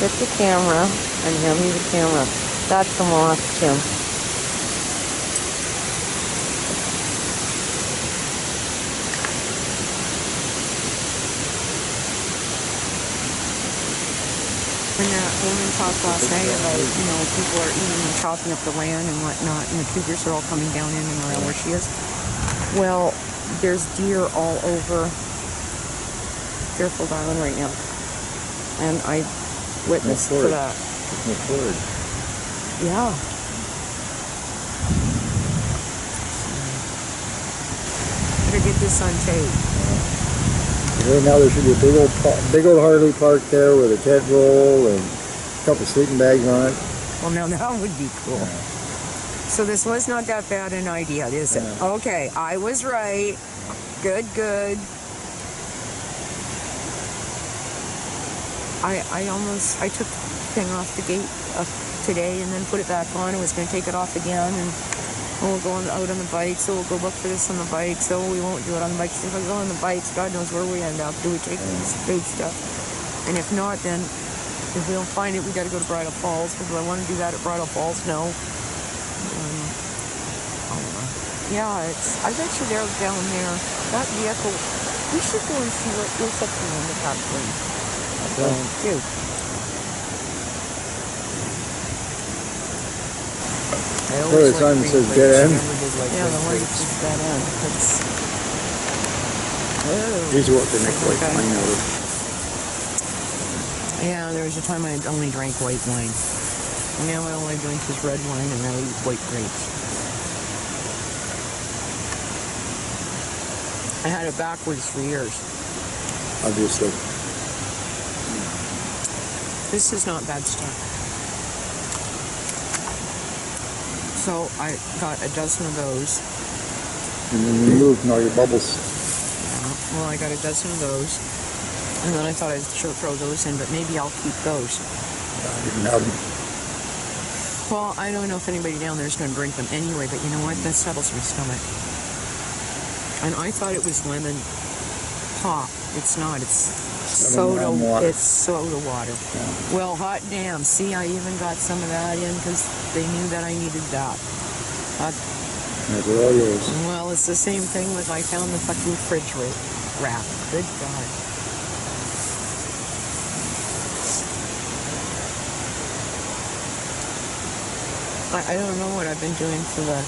Get the camera and hand me the camera. That's the moth, Tim. When that woman talked last night about, people are eating and chopping up the land and whatnot, and the cougars are all coming down in and around where she is. Well, there's deer all over Fairfield Island right now. And I witnessed to that. Yeah. Better get this on tape. Right now there should be a big old Harley parked there with a tent roll and a couple sleeping bags on it. Well, now that would be cool. Yeah. So this was not that bad an idea, is it? Yeah. Okay, I was right. Good, good. I took the thing off the gate today and then put it back on. I was going to take it off again, and we'll go out on the bike, so we'll go look for this on the bike, so we won't do it on the bikes. If I go on the bikes, God knows where we end up. Do we take this food stuff? And if not, then if we don't find it, we got to go to Bridal Falls, because do I want to do that at Bridal Falls? No. Yeah, I bet you they're down there. That vehicle, we should go and see what is up the end of that place. Too. Where the sign says dead end? Yeah, the one that says dead end. These are what they make white wine out of. Yeah, there was a time I only drank white wine. Now I only drink is red wine and I eat white grapes. I had it backwards for years. Obviously. This is not bad stuff. So I got a dozen of those. And then you moved all your bubbles. Yeah, well, I got a dozen of those. And then I thought I'd sure throw those in, but maybe I'll keep those. I didn't have them. Well, I don't know if anybody down there is going to drink them anyway, but you know what? That settles my stomach. And I thought it was lemon pop. It's not. It's soda. It's soda water. Yeah. Well, hot damn. See, I even got some of that in because they knew that I needed that. They're all yours. Well, it's the same thing with I found the fucking fridge wrap. Good God. I don't know what I've been doing for the,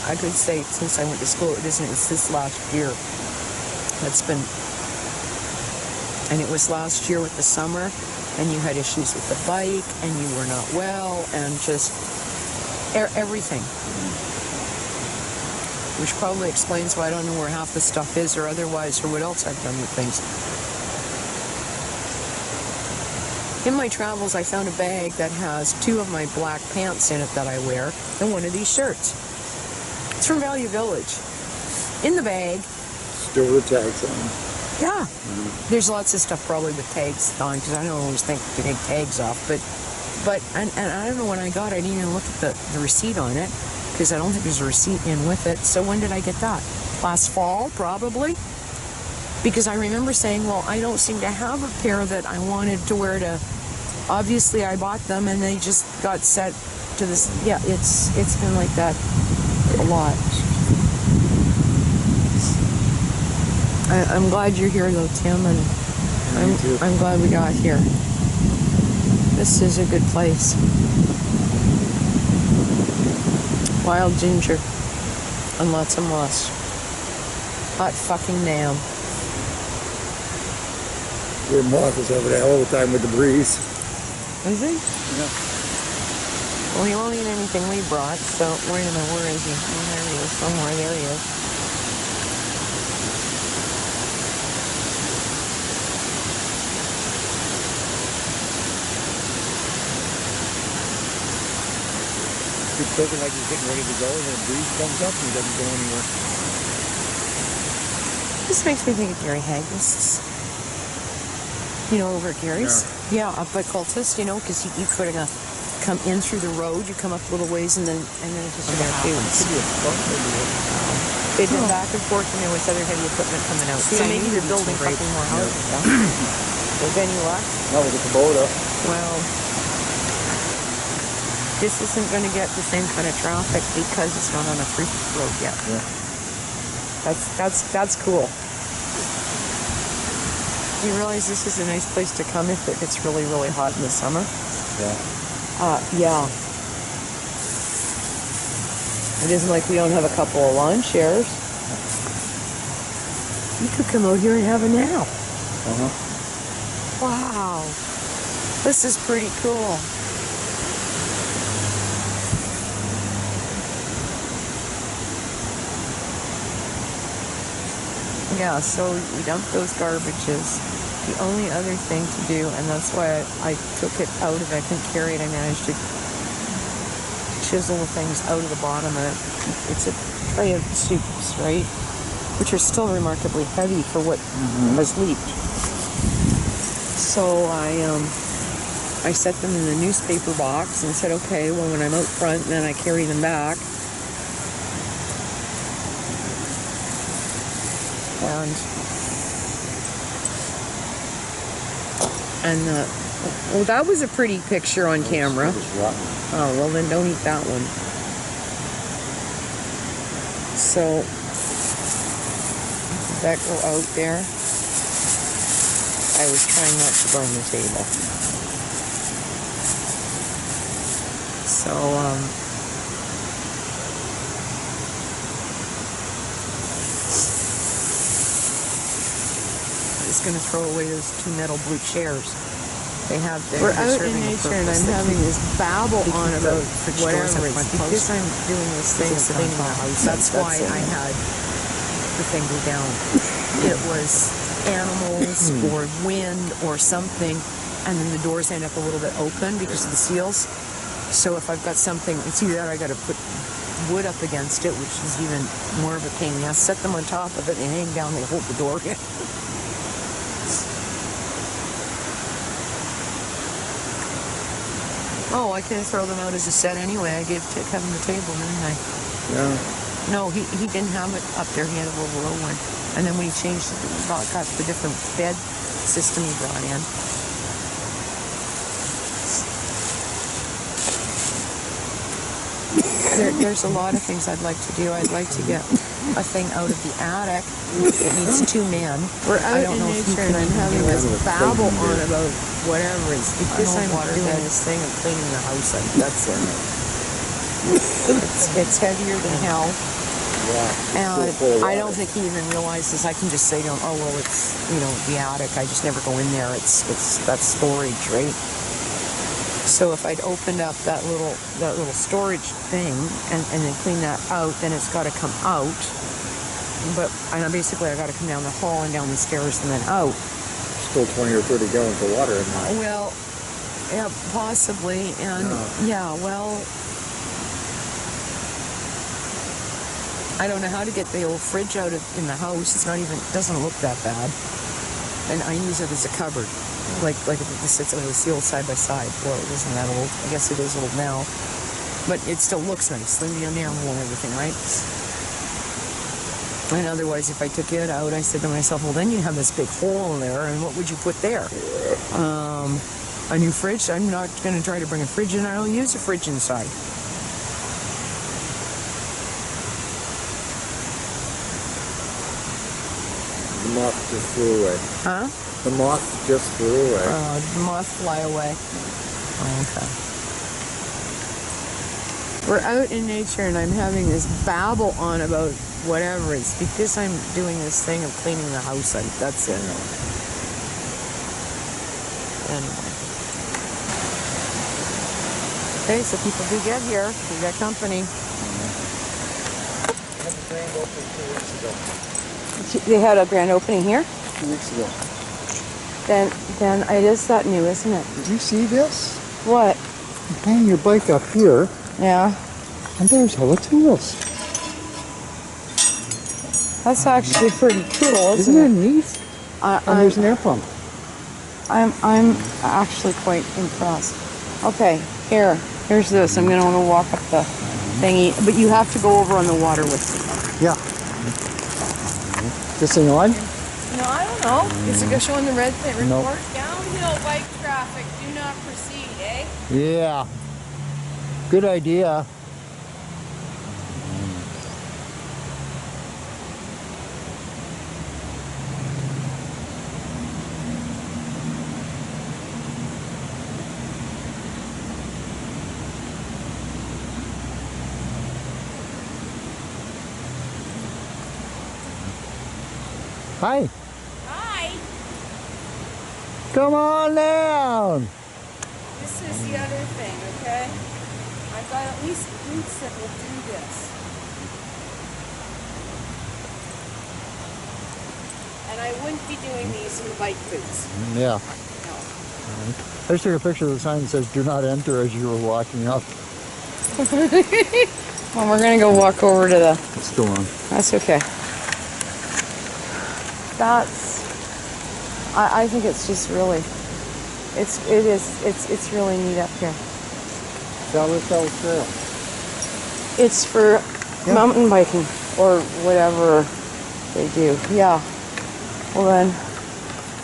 I could say since I went to school, it's this last year. That's been, and it was last year with the summer, and you had issues with the bike, and you were not well, and just everything. Which probably explains why I don't know where half the stuff is or otherwise, or what else I've done with things. In my travels, I found a bag that has 2 of my black pants in it that I wear, and 1 of these shirts. It's from Value Village. In the bag. Still with tags on. Yeah. There's lots of stuff probably with tags on, because I don't always think to take tags off. But and I don't know when I got it, I didn't even look at the receipt on it, because I don't think there's a receipt in with it. So when did I get that? Last fall, probably? Because I remember saying, well, I don't seem to have a pair that I wanted to wear to... Obviously, I bought them, and they just got set to this... Yeah, it's been like that a lot. I'm glad you're here, though, Tim, and I'm glad we got here. This is a good place. Wild ginger and lots of moss. Hot fucking damn. Your moth is over there all the time with the breeze. Is he? Yeah. Well, he won't eat anything we brought, so wait a minute, where is he? Oh, there he is, somewhere, there he is. He's looking like he's getting ready to go, and then the breeze comes up and he doesn't go anywhere. This makes me think of Gary Hagnes. You know, over at Gary's? Yeah, up by Cultist, you know, because you could have come in through the road, you come up a little ways, and then it's just there too. They've been back and forth, and there was other heavy equipment coming out. So maybe they're building fucking more houses. Was any luck? That was a Kubota. Well, this isn't going to get the same kind of traffic because it's not on a through road yet. Yeah. That's cool. Do you realize this is a nice place to come if it gets really, really hot in the summer? Yeah. Yeah. It isn't like we don't have a couple of lawn chairs. You could come out here and have a nap. Wow. This is pretty cool. Yeah, so we dumped those garbages. The only other thing to do, and that's why I took it out of it, I couldn't carry it, I managed to chisel the things out of the bottom of it. It's a tray of soups, right? Which are still remarkably heavy for what has leaked. So I set them in the newspaper box and said, okay, well, when I'm out front, then I carry them back. And well, that was a pretty picture on camera. Oh, well, then don't eat that one. So, did that go out there? I was trying not to burn the table. So, I was going to throw away those two metal blue chairs. They have their We're out in nature and I'm having this babble on about whatever. It's because I'm doing this thing of cleaning the house. That's why I had the thing go down. It was animals or wind or something, and then the doors end up a little bit open because of the seals. So if I've got something, it's either that or I got to put wood up against it, which is even more of a pain in the ass. Set them on top of it and hang down, they hold the door in. Oh, I can throw them out as a set anyway. I gave Kevin the table, didn't I? Yeah. No, he didn't have it up there. He had a little low one. And then when he changed it, got the different bed system he brought in. There's a lot of things I'd like to do. I'd like to get a thing out of the attic. It needs two men. We're out I don't in know if you nature can and I'm having do this it. babble on about whatever. It's Because I'm doing this thing of cleaning the house. That's it. It's heavier than hell. Yeah. And I don't think he even realizes. I can just say to him, oh, well, it's, the attic. I just never go in there. It's that's storage, right? So if I'd opened up that little storage thing and then clean that out, then it's got to come out. But basically I got to come down the hall and down the stairs and then out. Still 20 or 30 gallons of water in there. Well, yeah, possibly. And well, I don't know how to get the old fridge out in the house. It doesn't look that bad. And I use it as a cupboard. Like it sits on the sealed side by side. Well, it isn't that old. I guess it is old now. But it still looks nice. The enamel and everything, right? And otherwise, if I took it out, I said to myself, well, then you have this big hole in there, and what would you put there? A new fridge? I'm not going to try to bring a fridge in. I don't use a fridge inside. The moth just flew away. Huh? The moth just flew away. The moth fly away. Okay. We're out in nature and I'm having this babble on about whatever. It's because I'm doing this thing of cleaning the house. That's it. Anyway. Okay, so people do get here. We got company. They had a grand opening here? 2 weeks ago. Then it is that new, isn't it? Did you see this? What? You hang your bike up here, Yeah. and there's all the tools. That's actually pretty cool, Isn't it neat? And there's an air pump. I'm actually quite impressed. Okay, here's this. I'm gonna walk up the thingy, but you have to go over on the water with me. Yeah. This thing on? No, I don't know. Is it showing the red thing Nope. report down? downhill bike traffic, do not proceed, eh? Yeah. Good idea. Hi. Hi! Come on down. This is the other thing, okay? I've got at least boots that will do this. And I wouldn't be doing these in bike boots. Yeah. No. I just took a picture of the sign that says "Do not enter" as you were walking up. Well, we're gonna go walk over to the... It's still on. That's okay. I think it's just really, it's really neat up here. South Trail. It's for mountain biking or whatever they do. Yeah. Well then,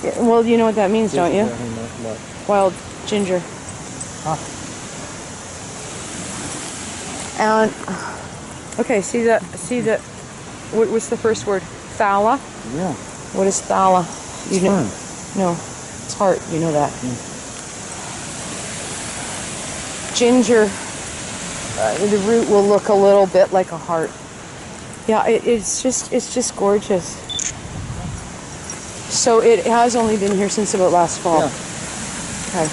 yeah, well, you know what that means, don't you? Wild ginger. Huh. And okay, see that? What's the first word? Thala. Yeah. What is thala? You know? Fern. No, it's heart. You know that. Ginger. The root will look a little bit like a heart. Yeah, it's just gorgeous. So it has only been here since about last fall. Yeah. Okay.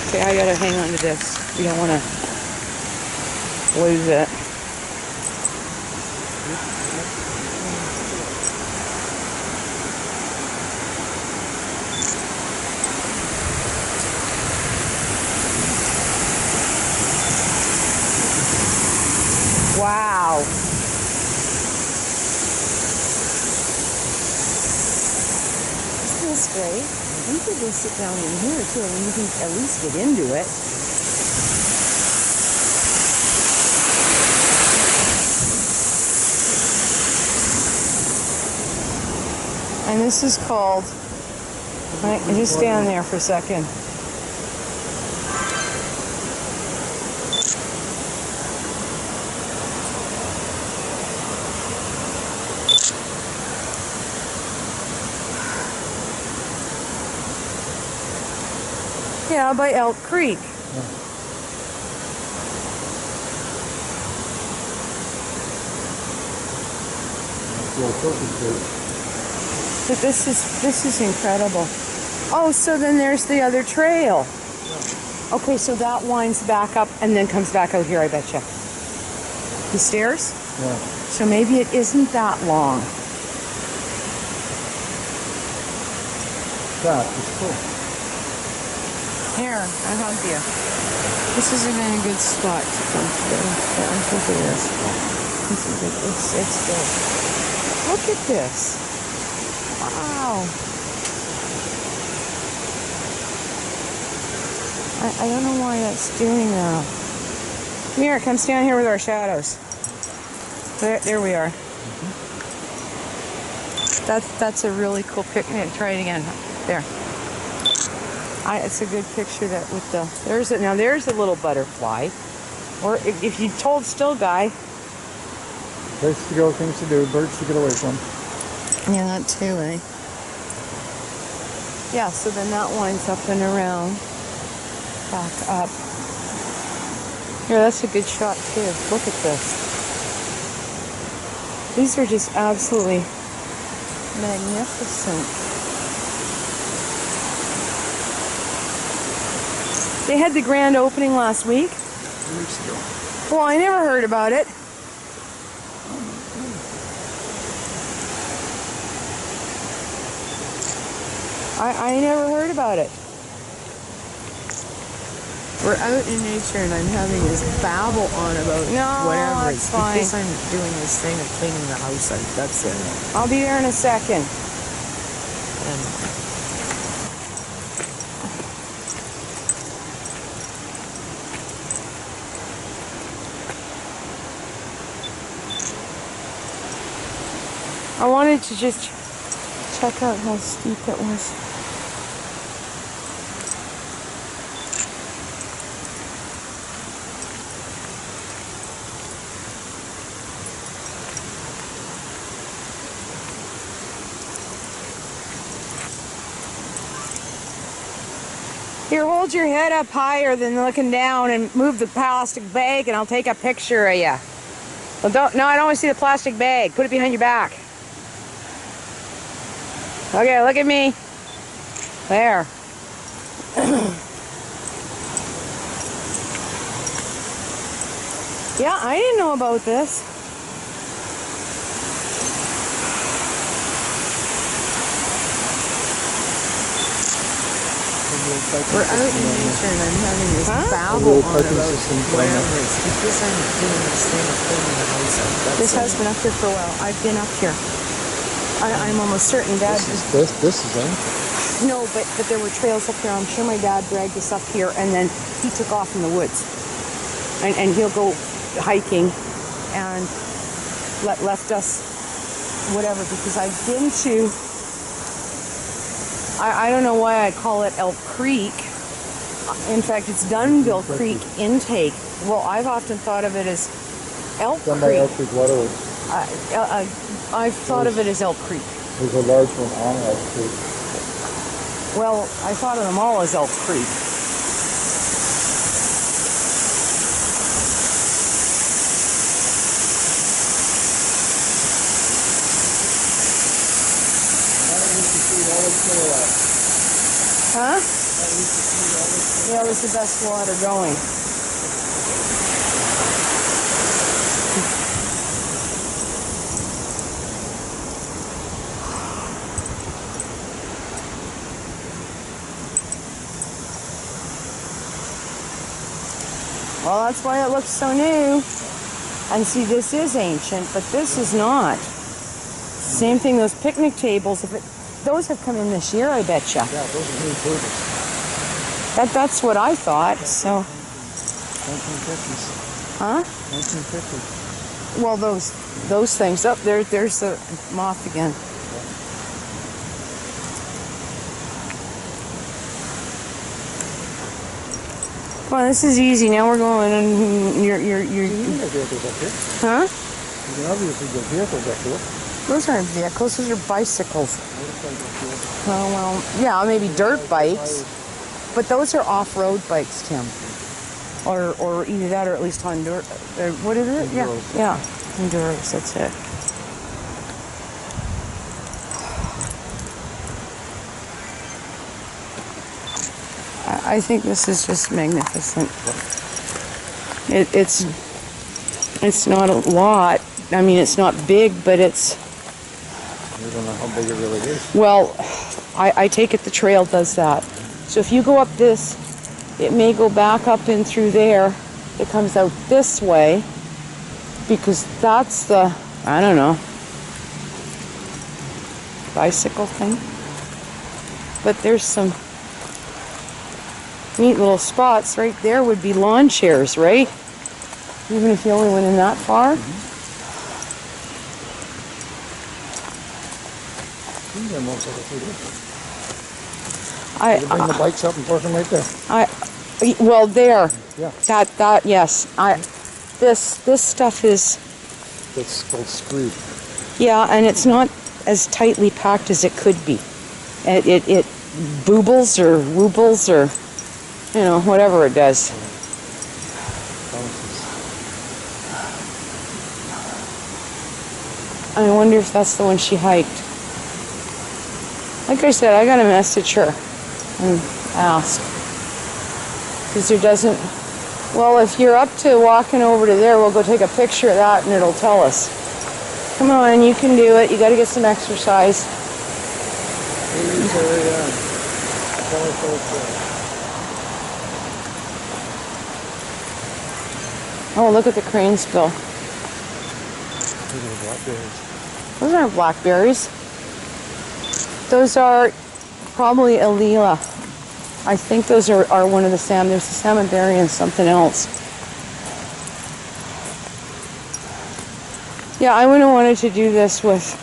Okay, I gotta hang on to this. We don't want to lose it. Wow. Isn't this great? We could go sit down in here too, and you can at least get into it. And this is called, just stand there for a second. Yeah, by Elk Creek. But this is incredible. Oh, so then there's the other trail. Okay, so that winds back up and then comes back out here, I betcha. The stairs? Yeah. So maybe it isn't that long. That is cool. Here, I help you. This isn't a good spot to come to. I think it is. This is it. It's good. Look at this. Wow. I don't know why that's doing that. Come here, come stand here with our shadows. There we are. That's a really cool picnic. Try it again. There. It's a good picture that with the there's a little butterfly. Or if you told Still Guy. Places to go, things to do, birds to get away from. Yeah, that too, eh? Yeah, so then that winds up and around. Back up. Here, that's a good shot too. Look at this. These are just absolutely magnificent. They had the grand opening last week. 2 weeks ago. Well, I never heard about it. I never heard about it. We're out in nature and I'm having this babble on about whatever. It's It's fine. because I'm doing this thing of cleaning the house out. That's it. I'll be there in a second. And I wanted to just check out how steep it was. Here, hold your head up higher than looking down and move the plastic bag and I'll take a picture of you. Well, no, I don't want to see the plastic bag. Put it behind your back. Okay, look at me. There. Yeah, I didn't know about this. We're out in nature and I'm having this Huh? babble on parking about system wherever it's because I'm doing this thing of pulling the house up. That's This all. has been up here for a while. I've been up here. I'm almost certain Dad. This is in. No, but there were trails up here. I'm sure my dad dragged us up here, and then he took off in the woods. And he'll go hiking, and left us whatever, because I've been to. I don't know why I call it Elk Creek. In fact, it's Dunville Creek intake. Well, I've often thought of it as Elk Done by Creek. Elk Creek Waterworks. I've thought of it as Elk Creek. There's a large one on Elk Creek. Well, I thought of them all as Elk Creek. Huh? Yeah, it was the best water going. Well, that's why it looks so new. And see, this is ancient, but this is not. Same thing, those picnic tables, those have come in this year, I betcha. Yeah, those are new tables. That's what I thought, so. 1950s. Huh? 1950s. Well, those things. Oh, there's the moth again. Well, this is easy. Now we're going, and you're. You can have vehicles up here. Huh? You can obviously get vehicles up here. Those aren't vehicles. Those are bicycles. Motorcycles Oh well, yeah, maybe dirt bikes, but those are off-road bikes, Tim. Or either that, or at least Honduras. What is it? Enduros. Yeah, Honduras. That's it. I think this is just magnificent. It's not a lot. I mean, it's not big, but it's. We don't know how big it really is. Well, I take it the trail does that. So if you go up this, it may go back up in through there. It comes out this way because that's the, I don't know, bicycle thing. But there's some neat little spots. Right there would be lawn chairs, right? Even if you only went in that far. These are motorcycles through I, there. You bring the bikes up and park them right there. well, there. Yeah. That, yes. This stuff is, That's called screed. yeah, and it's not as tightly packed as it could be. It boobles or woobles or, you know, whatever it does. I wonder if that's the one she hiked. Like I said, I gotta message her and ask. Because there doesn't, well, if you're up to walking over to there, we'll go take a picture of that and it'll tell us. Come on, you can do it. You gotta get some exercise. Oh, look at the cranesbill. Those aren't blackberries. Those are probably Alila. I think those are one of the salmon. There's a salmon berry and something else. Yeah, I wouldn't have wanted to do this with.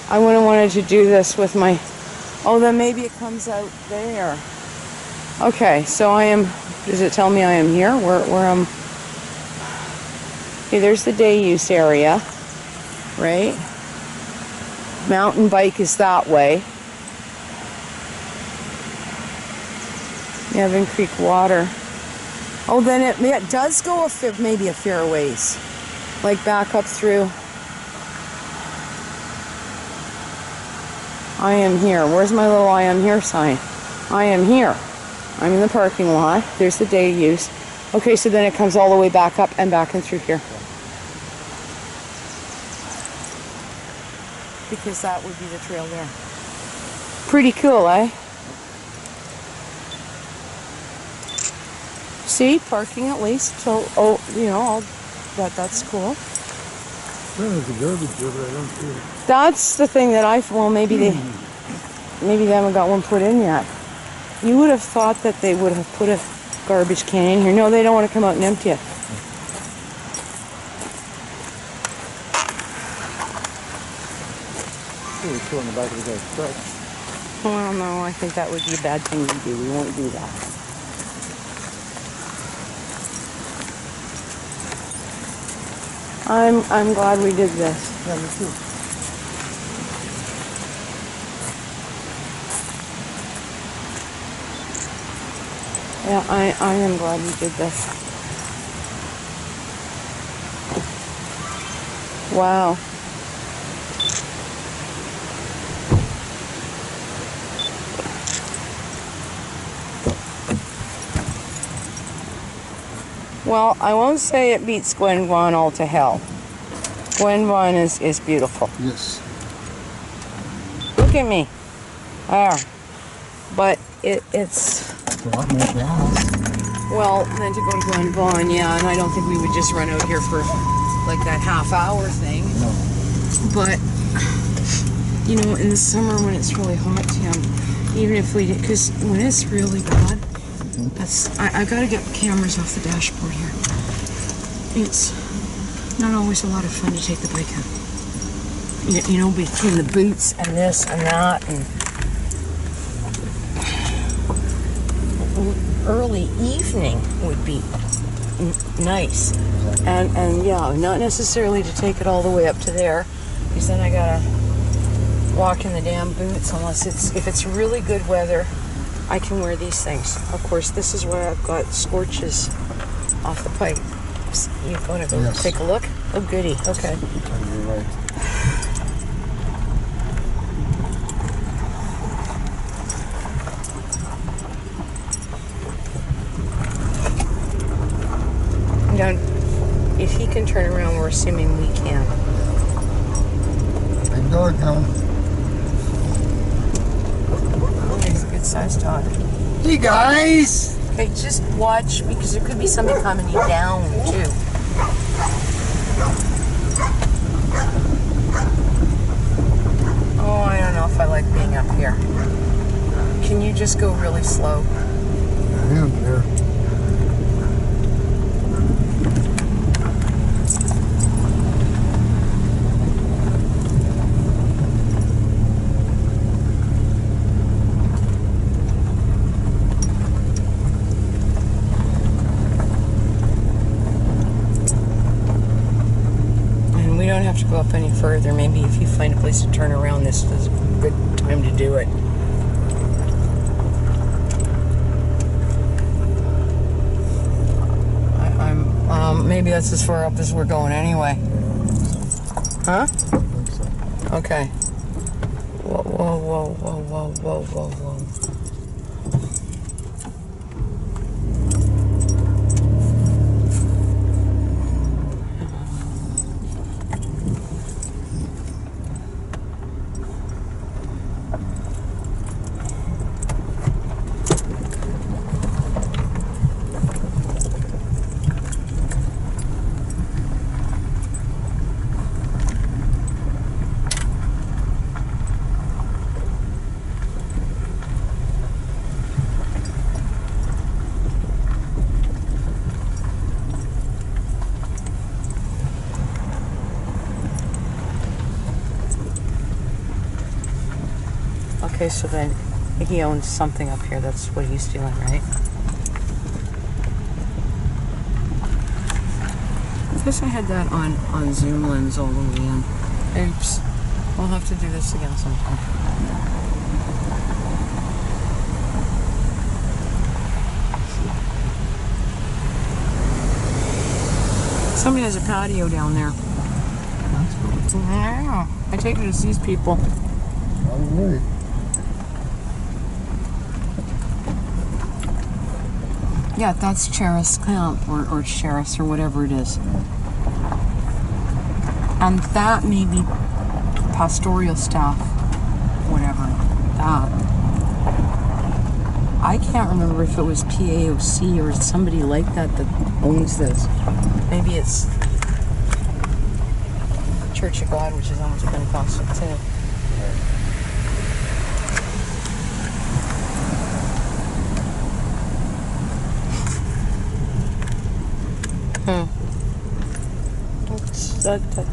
I wouldn't have wanted to do this with my. Oh, then maybe it comes out there. Okay, so I am. Does it tell me I am here? Where I'm. Okay, there's the day use area, right? Mountain bike is that way. Yevon Creek water. Oh, then it does go maybe a fair ways. Like back up through. I am here. Where's my little I am here sign? I am here. I'm in the parking lot. There's the day use. Okay, so then it comes all the way back up and back and through here. Because that would be the trail there. Pretty cool, eh? See, parking at least till, that's cool. There's a garbage over there, I don't see it. That's the thing that maybe they haven't got one put in yet. You would have thought that they would have put a garbage can in here. No, they don't want to come out and empty it. It's still in the back of the guy's truck. Well, no, I think that would be a bad thing to do. We won't do that. I'm glad we did this. Yeah, me too. Yeah, I am glad we did this. Wow. Well, I won't say it beats Gwen Vaughan all to hell. Gwen Vaughan is beautiful. Yes. Look at me. There. But it's... A lot more gas. Well, then to go to Glen Vaughan, yeah, and I don't think we would just run out here for like that half-hour thing. No. But, in the summer when it's really hot, even if we did, because when it's really bad, I gotta get cameras off the dashboard here. It's not always a lot of fun to take the bike out. Between the boots and this and that, and early evening would be nice. And yeah, not necessarily to take it all the way up to there, because then I gotta walk in the damn boots unless if it's really good weather. I can wear these things. Of course, this is where I've got scorches off the pipe. You want to go take a look? Oh, goody. Okay. You're right. Now, if he can turn around, we're assuming we can. Big dog now. He's a good sized dog. Hey guys! Okay, just watch because there could be something coming you down too. Oh, I don't know if I like being up here. Can you just go really slow? I am there. Have to go up any further. Maybe if you find a place to turn around, this is a good time to do it. Maybe that's as far up as we're going anyway. Huh? I think so. Okay. Whoa, whoa, whoa, whoa, whoa, whoa, whoa, whoa. Okay, so then he owns something up here. That's what he's doing, right? I guess I had that on zoom lens all the way in. Oops. We'll have to do this again sometime. Somebody has a patio down there. That's cool. Yeah. I take it to these people. Probably. Yeah, that's Cheris Camp or Cheris or whatever it is. And that may be pastoral staff, whatever. That. I can't remember if it was PAOC or somebody like that owns this. Maybe it's Church of God, which is almost Pentecostal too.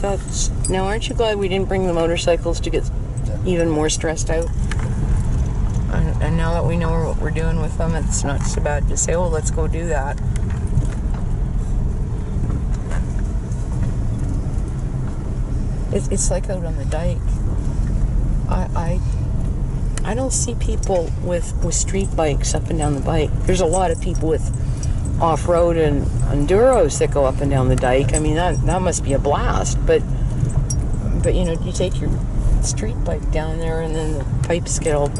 That's now, aren't you glad we didn't bring the motorcycles to get even more stressed out? And now that we know what we're doing with them, it's not so bad to say, oh, let's go do that. It's like out on the dike. I don't see people with street bikes up and down the bike. There's a lot of people with off-road and enduros that go up and down the dike. I mean, that must be a blast. But you know, you take your street bike down there and then the pipes get all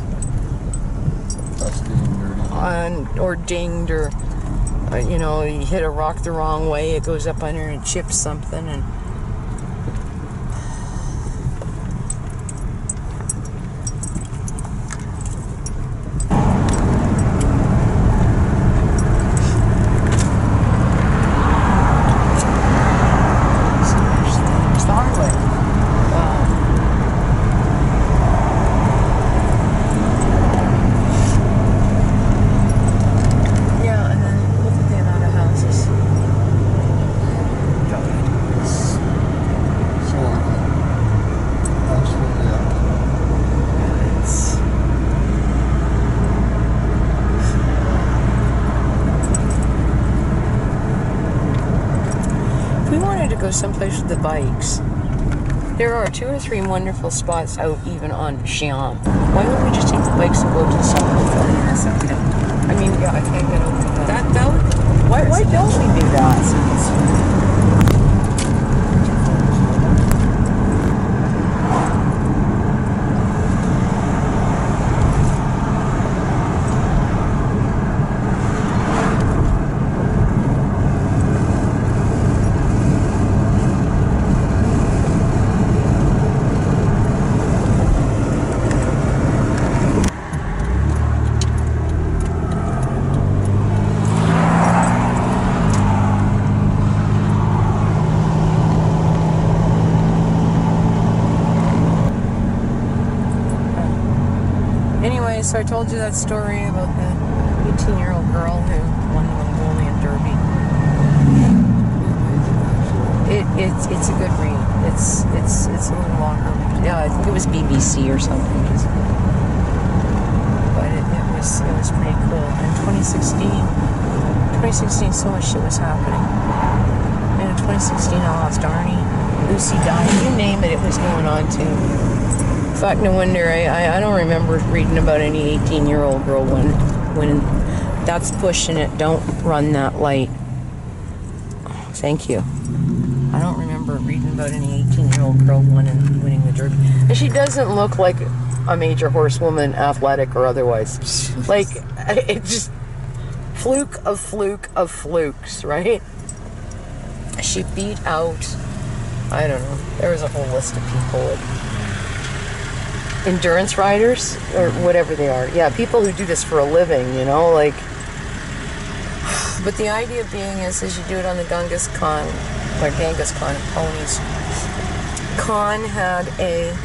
or dinged, or you know, you hit a rock the wrong way, it goes up under and chips something. And someplace with the bikes. There are 2 or 3 wonderful spots out even on Shiam. Why don't we just take the bikes and go to the summer? I mean, yeah, I can't get over that. Why don't we do that? So I told you that story about the 18-year-old girl who won the Mongolian Derby. It's a good read. It's a little longer. Yeah, I think it was BBC or something. But it was pretty cool. In 2016, so much shit was happening. And in 2016, I lost Arnie. Lucy died. You name it, it was going on too. Fuck, no wonder. I don't remember reading about any 18-year-old girl when that's pushing it. Don't run that light. Oh, thank you. I don't remember reading about any 18-year-old girl winning the Derby. And she doesn't look like a major horsewoman, athletic or otherwise. Like, it just fluke of flukes, right? She beat out, I don't know, there was a whole list of people. Endurance riders or whatever they are. Yeah, people who do this for a living, you know, like. But the idea being is you do it on the Genghis Khan ponies. Khan had a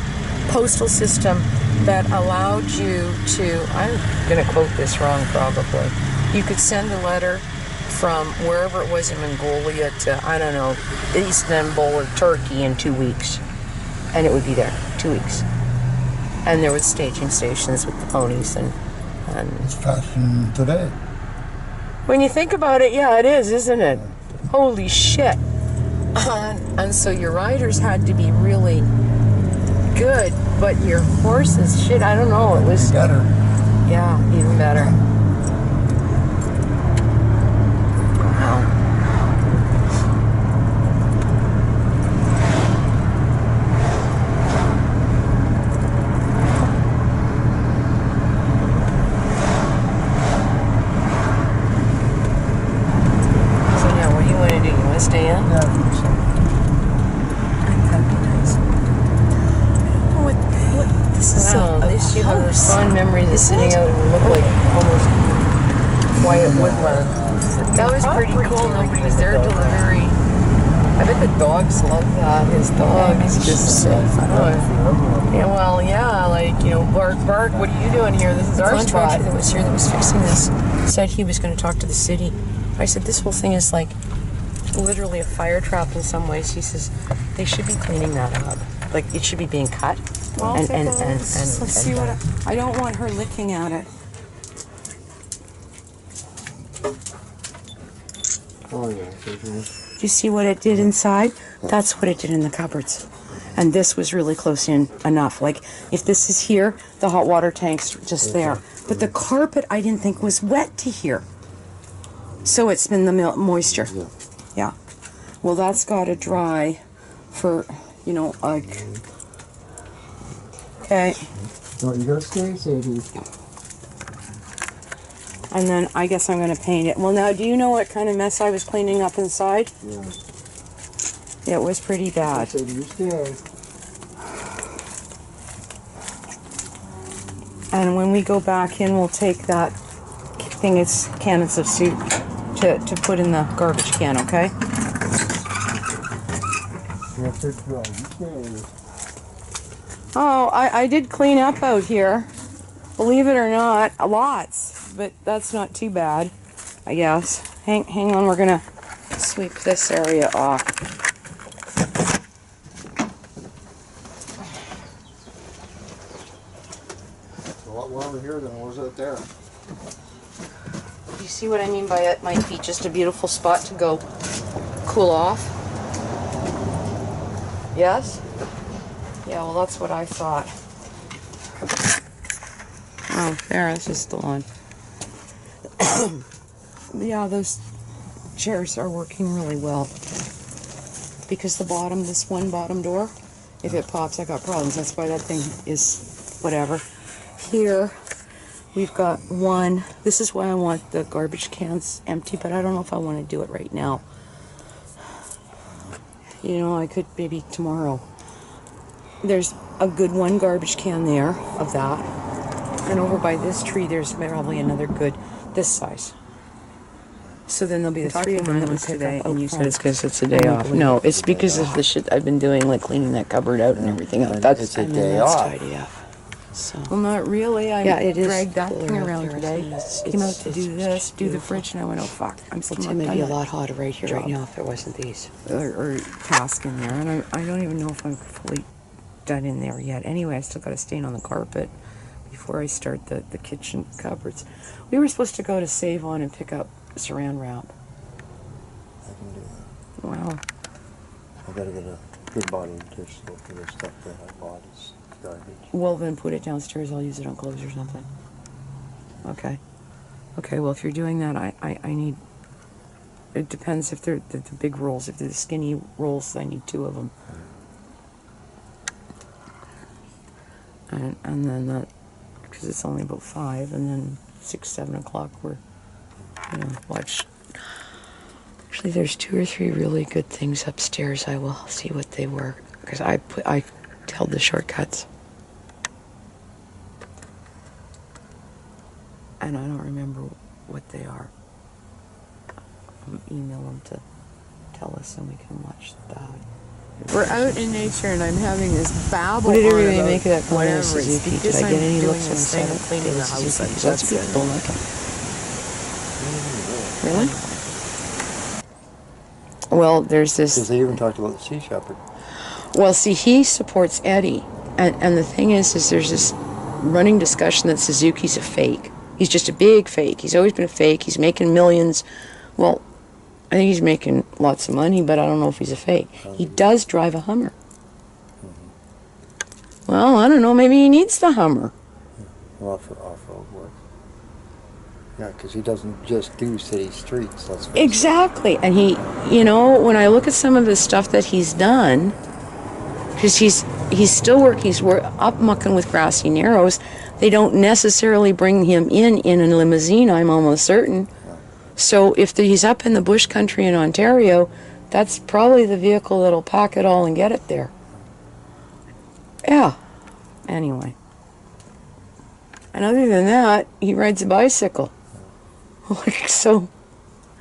postal system that allowed you to, I'm going to quote this wrong probably, you could send a letter from wherever it was in Mongolia to, I don't know, Istanbul or Turkey in 2 weeks. And it would be there, 2 weeks. And there was staging stations with the ponies and it's fashion today. When you think about it, yeah, it is, isn't it? Holy shit. And so your riders had to be really good, but your horses, shit, I don't know, it was better. Yeah, even better. Wow. course, Fond memories of sitting out in what looked like almost quiet woodland. that was pretty cool. Nobody was there till the very. I bet the dogs love that. His dog is just so fun. Yeah, well, yeah, like, you know, bark, bark, what are you doing here? This is The our contractor spot. that was here that was fixing this said he was going to talk to the city. I said, this whole thing is like literally a fire trap in some ways. He says, they should be cleaning that up. Like, it should be being cut. Well, and let's see what I don't want her licking at it. Oh, yeah. Do you see what it did inside? That's what it did in the cupboards. And this was really close in enough. Like, if this is here, the hot water tank's just there. But the carpet, I didn't think was wet to here. So it's been the moisture. Yeah. Yeah. Well, that's got to dry for, you know, like... Okay. No, you gotta stay, Sadie. And then I guess I'm going to paint it. Well, now, do you know what kind of mess I was cleaning up inside? Yeah. Yeah, it was pretty bad. Sadie, you stay. And when we go back in, we'll take that thing, it's cannons of soup, to put in the garbage can, okay? You have to dry. You stay. Oh, I did clean up out here. Believe it or not, lots, but that's not too bad, I guess. Hang on, we're gonna sweep this area off. It's a lot warmer here than it was out there. You see what I mean by it might be just a beautiful spot to go cool off? Yes? Yeah, well, that's what I thought. Oh, there, this is still on. Yeah, those chairs are working really well. Because the bottom, this one bottom door, if it pops, I got problems. That's why that thing is whatever. Here, we've got one. This is why I want the garbage cans empty, but I don't know if I want to do it right now. You know, I could maybe tomorrow. There's a good one garbage can there of that. And over by this tree, there's probably another good this size. So then there'll be the three of them that we pick up. and you said it's because because it's a day off. no, it's because of the shit I've been doing, like cleaning that cupboard out and everything else. That's It's a and then day that's off. tidy up. So Well, not really. I yeah, it is. dragged that cooler thing out around there, today. isn't it? Came out It's- to do this, do the fridge, and I went, oh fuck, I'm still It's not maybe a done lot hotter right here right Job. now if there wasn't these. or task in there, and I don't even know if I'm fully done in there yet. Anyway, I still got to stain on the carpet before I start the kitchen cupboards. We were supposed to go to Save On and pick up saran wrap. I can do that. Well, I gotta get a good body dish though for the stuff that I bought is garbage. well then put it downstairs. I'll use it on clothes or something. Okay. Okay, well if you're doing that, I need... It depends if they're the big rolls. If they're the skinny rolls, I need 2 of them. And then that, because it's only about 5, and then 6, 7 o'clock we're, you know, watch. Actually, there's 2 or 3 really good things upstairs. I will see what they were because I held the shortcuts. And I don't remember what they are. Email them to tell us and we can watch that. We're out in nature and I'm having this babble What did on everybody about make of that whatever. Suzuki? It's Did because I get I'm any doing looks this thing inside of cleaning the house. Suzuki? That's That's beautiful it. looking. Really? Well, there's Because this. they even talked about the Sea Shepherd. Well, see, he supports Eddie, and the thing is there's this running discussion that Suzuki's a fake. He's just a big fake. He's always been a fake. He's making millions. Well, I think he's making lots of money, but I don't know if he's a fake. He does drive a Hummer. Well, I don't know. Maybe he needs the Hummer. Off-road work. Yeah, because he doesn't just do city streets. That's what Exactly. And he, you know, when I look at some of the stuff that he's done, because he's still working, he's up mucking with Grassy Narrows. They don't necessarily bring him in a limousine, I'm almost certain. So if he's up in the bush country in Ontario, that's probably the vehicle that'll pack it all and get it there. Yeah. Anyway. And other than that, he rides a bicycle. Like, so,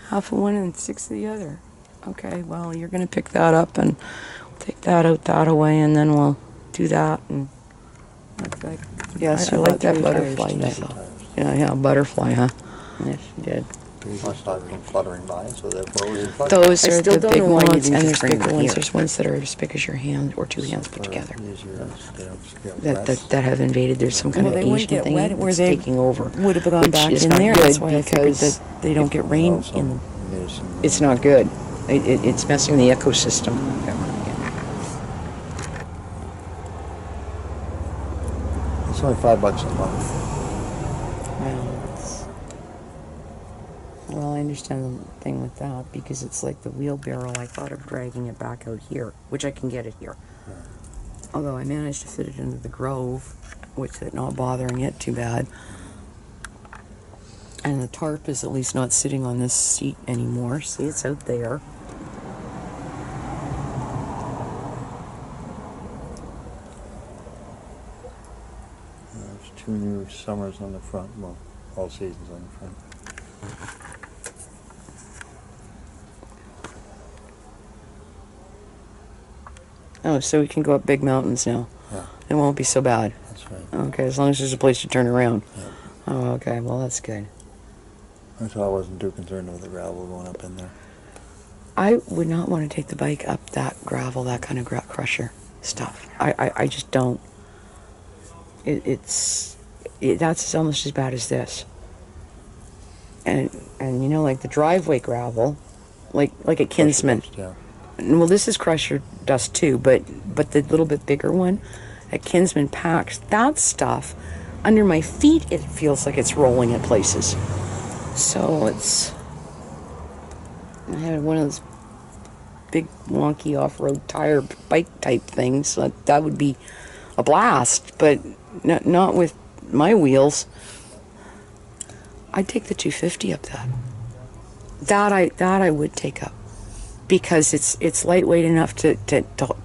half of one and 6 of the other. Okay, well, you're going to pick that up and take that out that away, and then we'll do that. And Like, yes, I you bought like that 3 butterfly, tires you today. saw. Yeah, butterfly, huh? Yes, you did. I saw them fluttering by, so therefore we flutter. Those I are still the don't big know why you ones, didn't and just there's bring bigger them ones. here. There's ones that are as big as your hand or 2 hands put together. That have invaded. There's some kind Well, of they wouldn't Asian get thing wet where that's they taking over. would have gone which back is in not there. good That's why I figured because that they don't get rain in them. it's not good. It's messing the ecosystem. It's only $5 a month. Well, I understand the thing with that because it's like the wheelbarrow. I thought of dragging it back out here, which I can get it here. Although I managed to fit it into the Grove, with it not bothering it too bad. And the tarp is at least not sitting on this seat anymore. See, it's out there. There's 2 new summers on the front. Well, all seasons on the front. Oh, so we can go up big mountains now. Yeah, It won't be so bad. that's right. Okay, as long as there's a place to turn around. Yeah. Oh, okay. Well, that's good. That's why I wasn't too concerned with the gravel going up in there. I would not want to take the bike up that gravel, that kind of crusher stuff. I just don't. That's almost as bad as this. And you know, like the driveway gravel, like at Kinsman. Yeah. Well, this is crusher dust too, but the little bit bigger one at Kinsman Packs, that stuff under my feet, it feels like it's rolling in places. So I had one of those big wonky off-road tire bike type things. That would be a blast, but not with my wheels. I'd take the 250 up that. That I would take up because it's lightweight enough to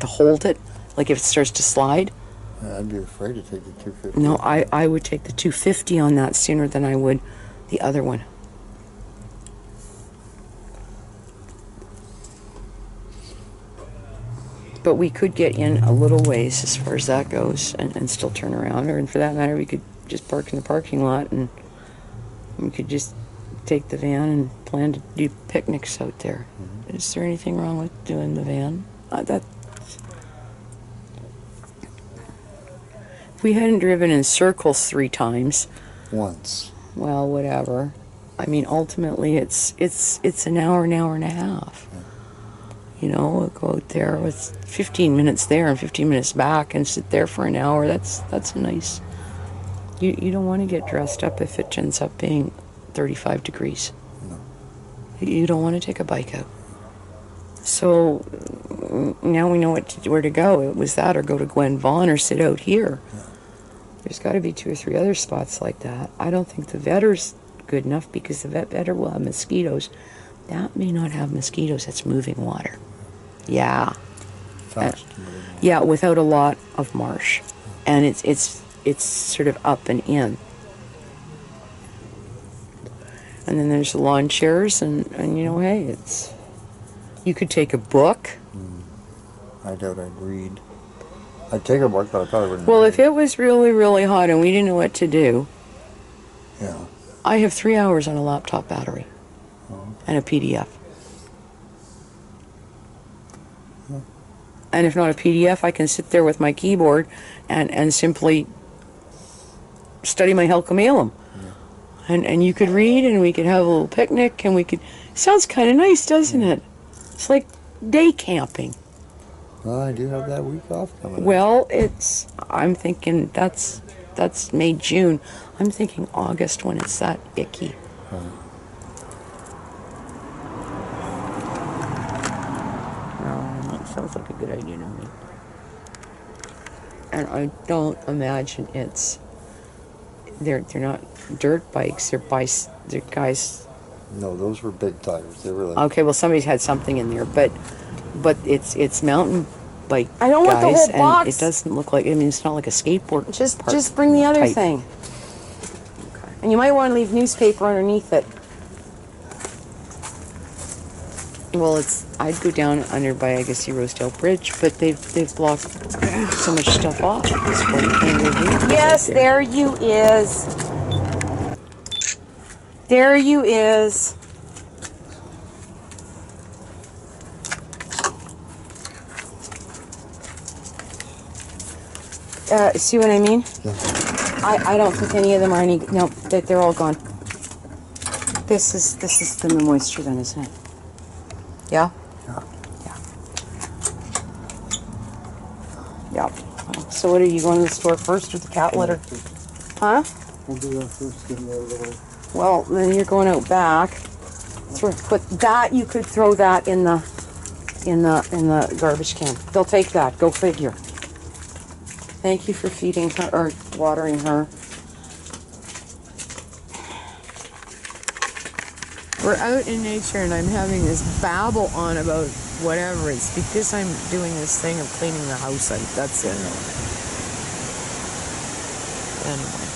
hold it. Like if it starts to slide. I'd be afraid to take the 250. No, I would take the 250 on that sooner than I would the other one. But we could get in a little ways as far as that goes and still turn around. Or, and for that matter, we could just park in the parking lot and we could just take the van and plan to do picnics out there. Mm-hmm. Is there anything wrong with doing the van? If we hadn't driven in circles 3 times. Once. Well, whatever. I mean, ultimately, it's an hour and a half. Yeah. You know, we'll go out there with 15 minutes there and 15 minutes back and sit there for an hour. That's a nice. You don't want to get dressed up if it ends up being 35 degrees. No. You don't want to take a bike out. So now we know where to go. It was that or go to Gwen Vaughn or sit out here. Yeah. There's got to be 2 or 3 other spots like that. I don't think the Vetter's good enough because the Vetter will have mosquitoes. That may not have mosquitoes. That's moving water. Yeah. Fast. Yeah, without a lot of marsh. And it's sort of up and in. And then there's the lawn chairs and you know, hey, you could take a book. I doubt I'd read. I'd take a book, but I probably wouldn't Well, read. if it was really, really hot and we didn't know what to do, Yeah. I have 3 hours on a laptop battery and a PDF. And if not a PDF, I can sit there with my keyboard and simply study my Helcomelum. And you could read and we could have a little picnic and we could... Sounds kind of nice, doesn't it? It's like day camping. Well, I do have that week off coming up. Well, I'm thinking that's May, June. I'm thinking August when it's that icky. That sounds like a good idea to me. And I don't imagine they're not dirt bikes, they're guys. No, those were big tires. They were like... Okay, well somebody's had something in there, but it's mountain bike I don't want the guys, whole and box. it doesn't look like, I mean, it's not like a skateboard Just park bring the other type. thing. And you might want to leave newspaper underneath it. Well, I'd go down under by, I guess, the Rosedale Bridge, but they've blocked so much stuff off. It's what you can't go do. Yes, there you is. There you is. See what I mean? Yeah. I don't think any of them are any. No, they're all gone. This is the moisture then, isn't it? Yeah. Yeah. Yeah. So what are you going to the store first with the cat litter? Huh? We'll do that first, get it out of the way. Well, then you're going out back. So put that. You could throw that in the garbage can. They'll take that. Go figure. Thank you for feeding her or watering her. We're out in nature and I'm having this babble on about whatever. It's because I'm doing this thing of cleaning the house out. That's it. Anyway.